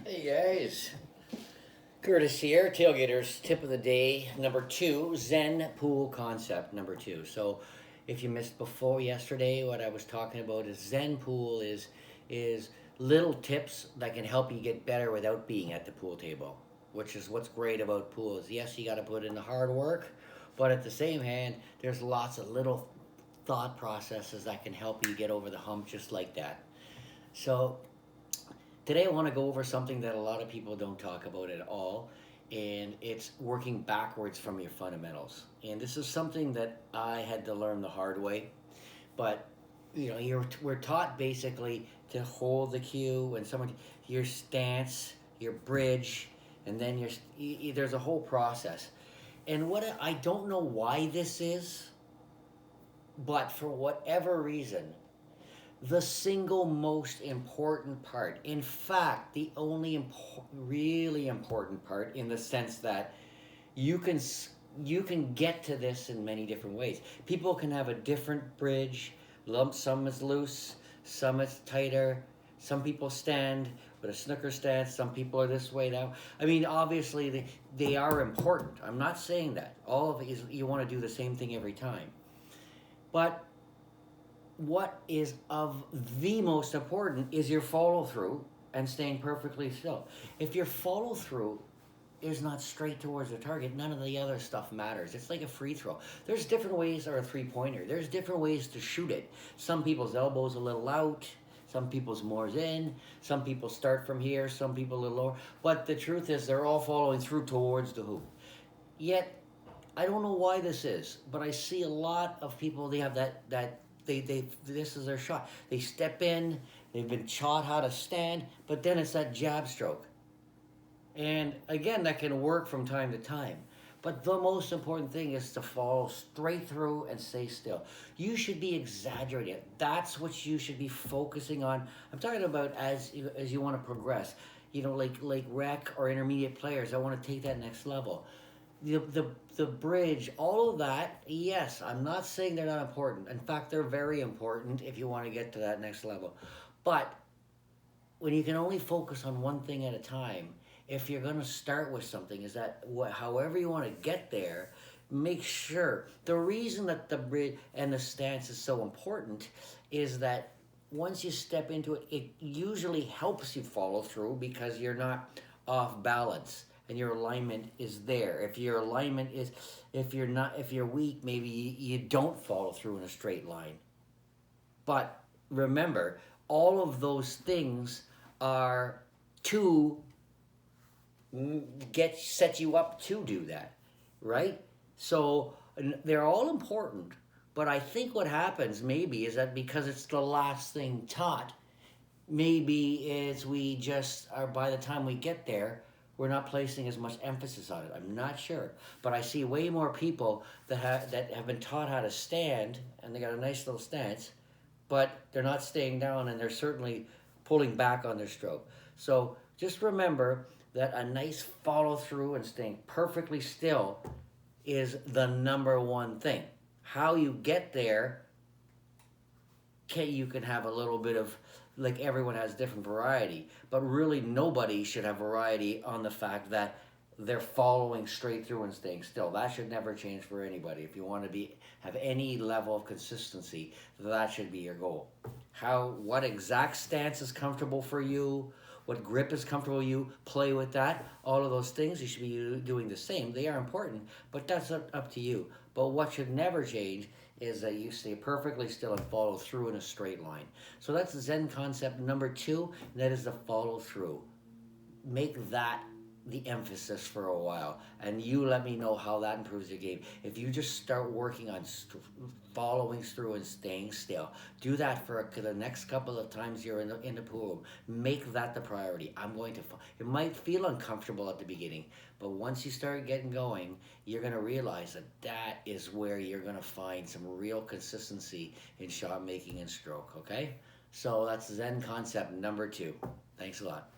Hey guys, Curtis here, Tailgaters tip of the day, number two, Zen pool concept, number two. So if you missed before yesterday, what I was talking about is Zen pool is little tips that can help you get better without being at the pool table, which is what's great about pools. Yes, you got to put in the hard work, but at the same hand, there's lots of little thought processes that can help you get over the hump just like that. So today I want to go over something that a lot of people don't talk about at all, and it's working backwards from your fundamentals. And this is something that I had to learn the hard way. But we're taught basically to hold the cue and your stance, your bridge, and then there's a whole process. And what I don't know why this is, but for whatever reason, the single most important part. In fact, the only really important part, in the sense that you can you can get to this in many different ways. People can have a different bridge. Some is loose, some is tighter. Some people stand with a snooker stance. Some people are this way now. I mean, obviously they are important. I'm not saying that all of it is you want to do the same thing every time, but what is of the most important is your follow through and staying perfectly still. If your follow through is not straight towards the target, none of the other stuff matters. It's like a free throw. There's different ways, or a three pointer. There's different ways to shoot it. Some people's elbows a little out, some people's more's in, some people start from here, some people a little lower. But the truth is, they're all following through towards the hoop. Yet, I don't know why this is, but I see a lot of people. They have that they this is their shot. They step in, they've been taught how to stand, but then it's that jab stroke. And again, that can work from time to time. But the most important thing is to follow straight through and stay still. You should be exaggerating it. That's what you should be focusing on. I'm talking about as you want to progress. Like rec or intermediate players, I want to take that next level. The bridge, all of that, yes, I'm not saying they're not important. In fact, they're very important if you want to get to that next level. But when you can only focus on one thing at a time, if you're going to start with something, is that however you want to get there, make sure. The reason that the bridge and the stance is so important is that once you step into it, it usually helps you follow through because you're not off balance and your alignment is there. If you're weak, maybe you don't follow through in a straight line. But remember, all of those things are to set you up to do that, right? So they're all important, but I think what happens maybe is that because it's the last thing taught, maybe is we just are, by the time we get there, we're not placing as much emphasis on it. I'm not sure, but I see way more people that have been taught how to stand, and they got a nice little stance, but they're not staying down, and they're certainly pulling back on their stroke. So just remember that a nice follow through and staying perfectly still is the number one thing. How you get there, you can have a little bit of, like, everyone has different variety, but really nobody should have variety on the fact that they're following straight through and staying still. That should never change for anybody. If you want to have any level of consistency, that should be your goal. What exact stance is comfortable for you, what grip is comfortable for you, play with that. All of those things, you should be doing the same. They are important, but that's up to you. But what should never change is that you stay perfectly still and follow through in a straight line. So that's Zen concept number two, and that is the follow through. Make that the emphasis for a while, and you let me know how that improves your game. If you just start working on following through and staying still, do that for the next couple of times you're in the pool room. Make that the priority. It might feel uncomfortable at the beginning, but once you start getting going, you're going to realize that is where you're going to find some real consistency in shot making and stroke. Okay, so that's Zen concept number two. Thanks a lot.